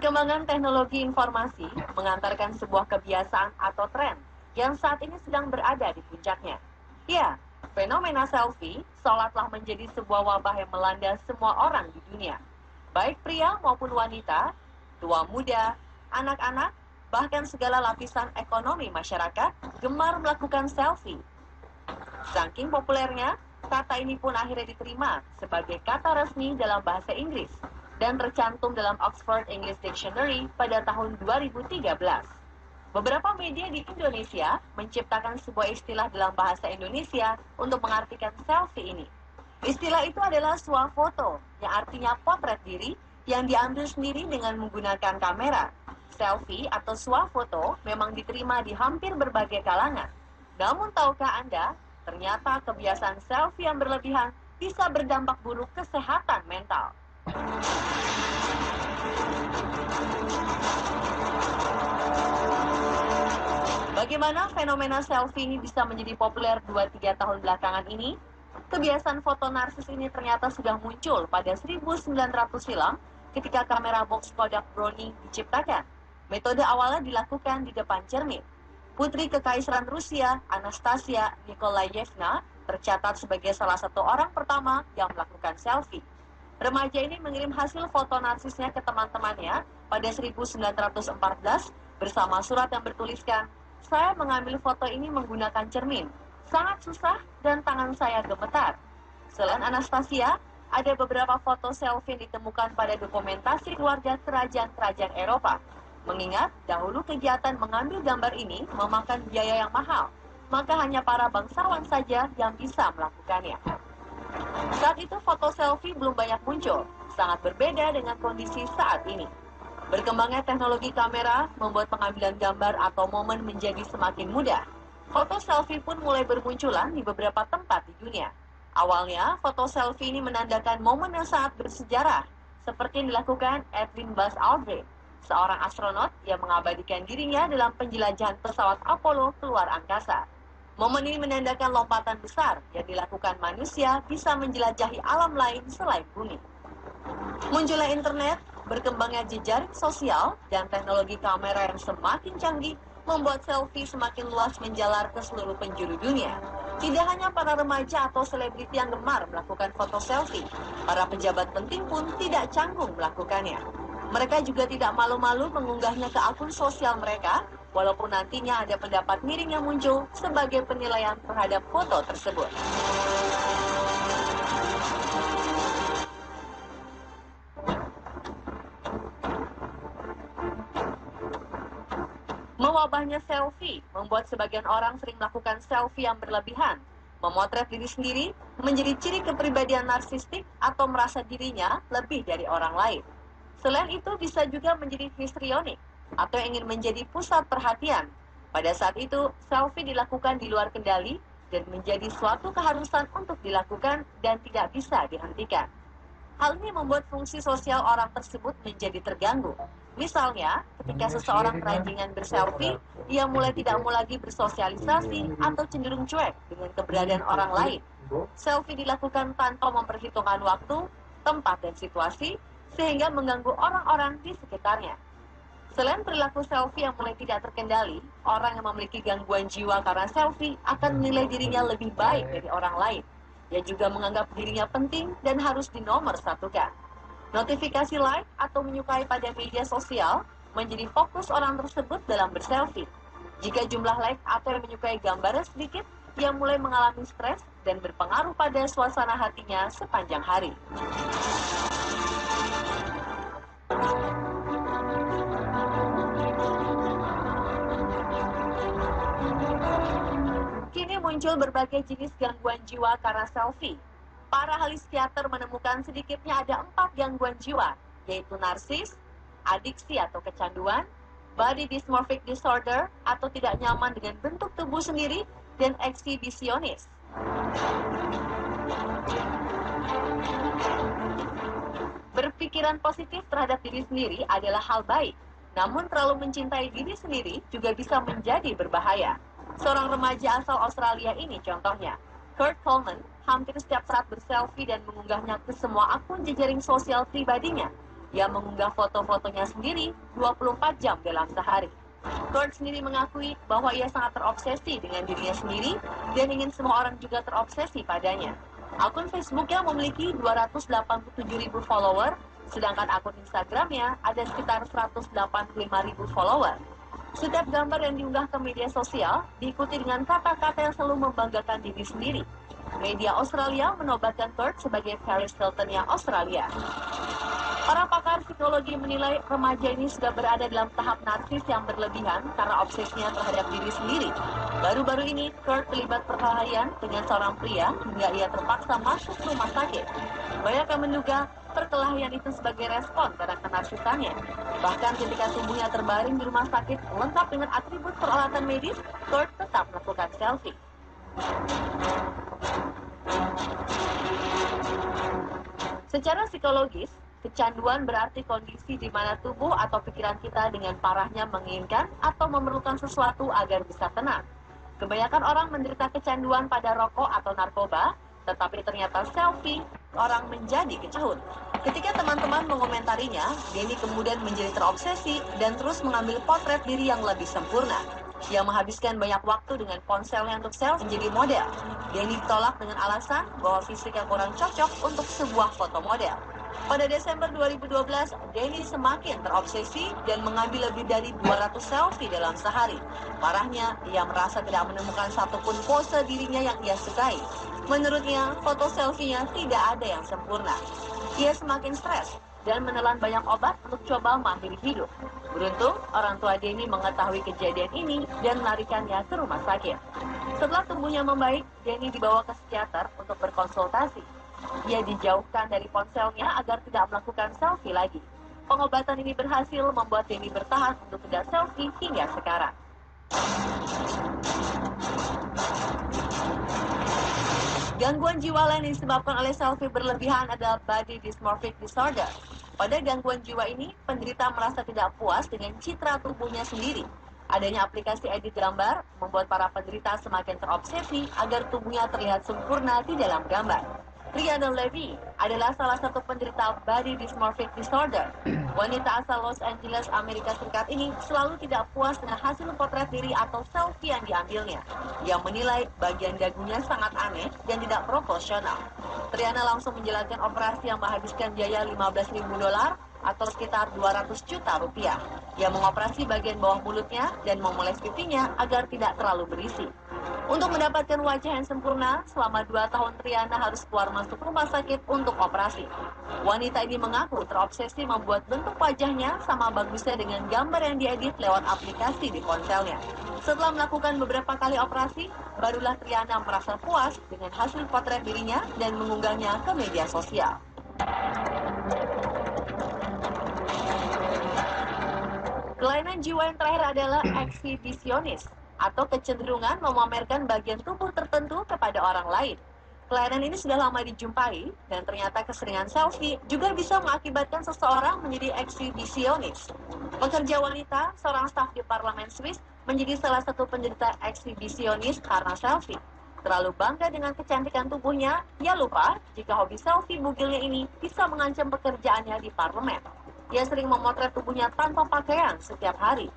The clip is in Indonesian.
Perkembangan teknologi informasi mengantarkan sebuah kebiasaan atau tren yang saat ini sedang berada di puncaknya. Ya, fenomena selfie seolah telah menjadi sebuah wabah yang melanda semua orang di dunia. Baik pria maupun wanita, tua muda, anak-anak, bahkan segala lapisan ekonomi masyarakat gemar melakukan selfie. Saking populernya, kata ini pun akhirnya diterima sebagai kata resmi dalam bahasa Inggris dan tercantum dalam Oxford English Dictionary pada tahun 2013. Beberapa media di Indonesia menciptakan sebuah istilah dalam bahasa Indonesia untuk mengartikan selfie ini. Istilah itu adalah swafoto, yang artinya potret diri yang diambil sendiri dengan menggunakan kamera. Selfie atau swafoto memang diterima di hampir berbagai kalangan. Namun tahukah Anda, ternyata kebiasaan selfie yang berlebihan bisa berdampak buruk kesehatan mental. Bagaimana fenomena selfie ini bisa menjadi populer 2-3 tahun belakangan ini? Kebiasaan foto narsis ini ternyata sudah muncul pada 1900 silam ketika kamera box Kodak Brownie diciptakan. Metode awalnya dilakukan di depan cermin. Putri Kekaisaran Rusia, Anastasia Nikolayevna, tercatat sebagai salah satu orang pertama yang melakukan selfie. Remaja ini mengirim hasil foto narsisnya ke teman-temannya pada 1914 bersama surat yang bertuliskan, "Saya mengambil foto ini menggunakan cermin. Sangat susah dan tangan saya gemetar." Selain Anastasia, ada beberapa foto selfie yang ditemukan pada dokumentasi keluarga kerajaan-kerajaan Eropa. Mengingat dahulu kegiatan mengambil gambar ini memakan biaya yang mahal, maka hanya para bangsawan saja yang bisa melakukannya. Saat itu foto selfie belum banyak muncul, sangat berbeda dengan kondisi saat ini. Berkembangnya teknologi kamera membuat pengambilan gambar atau momen menjadi semakin mudah. Foto selfie pun mulai bermunculan di beberapa tempat di dunia. Awalnya, foto selfie ini menandakan momen yang sangat bersejarah, seperti yang dilakukan Edwin Buzz Aldrin, seorang astronot yang mengabadikan dirinya dalam penjelajahan pesawat Apollo keluar angkasa. Momen ini menandakan lompatan besar yang dilakukan manusia bisa menjelajahi alam lain selain bumi. Munculnya internet, berkembangnya jejaring sosial, dan teknologi kamera yang semakin canggih membuat selfie semakin luas menjalar ke seluruh penjuru dunia. Tidak hanya para remaja atau selebriti yang gemar melakukan foto selfie, para pejabat penting pun tidak canggung melakukannya. Mereka juga tidak malu-malu mengunggahnya ke akun sosial mereka, walaupun nantinya ada pendapat miring yang muncul sebagai penilaian terhadap foto tersebut. Mewabahnya selfie membuat sebagian orang sering melakukan selfie yang berlebihan. Memotret diri sendiri menjadi ciri kepribadian narsistik atau merasa dirinya lebih dari orang lain. Selain itu bisa juga menjadi histrionik atau ingin menjadi pusat perhatian. Pada saat itu, selfie dilakukan di luar kendali dan menjadi suatu keharusan untuk dilakukan dan tidak bisa dihentikan. Hal ini membuat fungsi sosial orang tersebut menjadi terganggu. Misalnya, ketika seseorang kerajingan berselfie, ia mulai tidak mau lagi bersosialisasi atau cenderung cuek dengan keberadaan orang lain. Selfie dilakukan tanpa memperhitungkan waktu, tempat, dan situasi, sehingga mengganggu orang-orang di sekitarnya. Selain perilaku selfie yang mulai tidak terkendali, orang yang memiliki gangguan jiwa karena selfie akan menilai dirinya lebih baik dari orang lain. Ia juga menganggap dirinya penting dan harus dinomorsatukan. Notifikasi like atau menyukai pada media sosial menjadi fokus orang tersebut dalam berselfie. Jika jumlah like atau yang menyukai gambarnya sedikit, ia mulai mengalami stres dan berpengaruh pada suasana hatinya sepanjang hari. Kini muncul berbagai jenis gangguan jiwa karena selfie. Para ahli psikiater menemukan sedikitnya ada 4 gangguan jiwa, yaitu narsis, adiksi atau kecanduan, body dysmorphic disorder atau tidak nyaman dengan bentuk tubuh sendiri, dan eksibisionis. Berpikiran positif terhadap diri sendiri adalah hal baik, namun terlalu mencintai diri sendiri juga bisa menjadi berbahaya. Seorang remaja asal Australia ini contohnya. Kurt Coleman hampir setiap saat berselfie dan mengunggahnya ke semua akun jejaring sosial pribadinya. Ia mengunggah foto-fotonya sendiri 24 jam dalam sehari. Kurt sendiri mengakui bahwa ia sangat terobsesi dengan dirinya sendiri dan ingin semua orang juga terobsesi padanya. Akun Facebooknya memiliki 287.000 follower, sedangkan akun Instagramnya ada sekitar 185.000 follower. Setiap gambar yang diunggah ke media sosial diikuti dengan kata-kata yang selalu membanggakan diri sendiri. Media Australia menobatkan Kurt sebagai Paris Hilton-nya Australia. Para pakar psikologi menilai remaja ini sudah berada dalam tahap narsis yang berlebihan karena obsesinya terhadap diri sendiri. Baru-baru ini, Kurt terlibat perkelahian dengan seorang pria hingga ia terpaksa masuk rumah sakit. Banyak yang menduga perkelahian itu sebagai respon pada kenarsisannya. Bahkan ketika tubuhnya terbaring di rumah sakit lengkap dengan atribut peralatan medis, Kurt tetap melakukan selfie. Secara psikologis, kecanduan berarti kondisi di mana tubuh atau pikiran kita dengan parahnya menginginkan atau memerlukan sesuatu agar bisa tenang. Kebanyakan orang menderita kecanduan pada rokok atau narkoba, tetapi ternyata selfie orang menjadi kecehut. Ketika teman-teman mengomentarinya, Denny kemudian menjadi terobsesi dan terus mengambil potret diri yang lebih sempurna. Ia menghabiskan banyak waktu dengan ponselnya untuk selfie menjadi model. Denny ditolak dengan alasan bahwa fisiknya kurang cocok untuk sebuah foto model. Pada Desember 2012, Denny semakin terobsesi dan mengambil lebih dari 200 selfie dalam sehari. Parahnya, ia merasa tidak menemukan satupun pose dirinya yang ia sukai. Menurutnya, foto selfie-nya tidak ada yang sempurna. Ia semakin stres dan menelan banyak obat untuk coba mengakhiri hidup. Beruntung, orang tua Denny mengetahui kejadian ini dan melarikannya ke rumah sakit. Setelah tubuhnya membaik, Denny dibawa ke psikiater untuk berkonsultasi. Ia dijauhkan dari ponselnya agar tidak melakukan selfie lagi. Pengobatan ini berhasil membuat Denny bertahan untuk tidak selfie hingga sekarang. Gangguan jiwa lain yang disebabkan oleh selfie berlebihan adalah body dysmorphic disorder. Pada gangguan jiwa ini, penderita merasa tidak puas dengan citra tubuhnya sendiri. Adanya aplikasi edit gambar membuat para penderita semakin terobsesi agar tubuhnya terlihat sempurna di dalam gambar. Rihanna Levy adalah salah satu penderita body dysmorphic disorder. Wanita asal Los Angeles, Amerika Serikat ini selalu tidak puas dengan hasil potret diri atau selfie yang diambilnya. Ia menilai bagian dagunya sangat aneh dan tidak proporsional. Rihanna langsung menjalankan operasi yang menghabiskan biaya $15.000 atau sekitar 200 juta rupiah. Ia mengoperasi bagian bawah mulutnya dan memoles pipinya agar tidak terlalu berisi. Untuk mendapatkan wajah yang sempurna, selama 2 tahun Rihanna harus keluar masuk rumah sakit untuk operasi. Wanita ini mengaku terobsesi membuat bentuk wajahnya sama bagusnya dengan gambar yang diedit lewat aplikasi di ponselnya. Setelah melakukan beberapa kali operasi, barulah Rihanna merasa puas dengan hasil potret dirinya dan mengunggahnya ke media sosial. Kelainan jiwa yang terakhir adalah eksibisionis, atau kecenderungan memamerkan bagian tubuh tertentu kepada orang lain. Kelainan ini sudah lama dijumpai, dan ternyata keseringan selfie juga bisa mengakibatkan seseorang menjadi eksibisionis. Pekerja wanita, seorang staf di parlemen Swiss, menjadi salah satu penderita eksibisionis karena selfie. Terlalu bangga dengan kecantikan tubuhnya, ia lupa jika hobi selfie bugilnya ini bisa mengancam pekerjaannya di parlemen. Ia sering memotret tubuhnya tanpa pakaian setiap hari.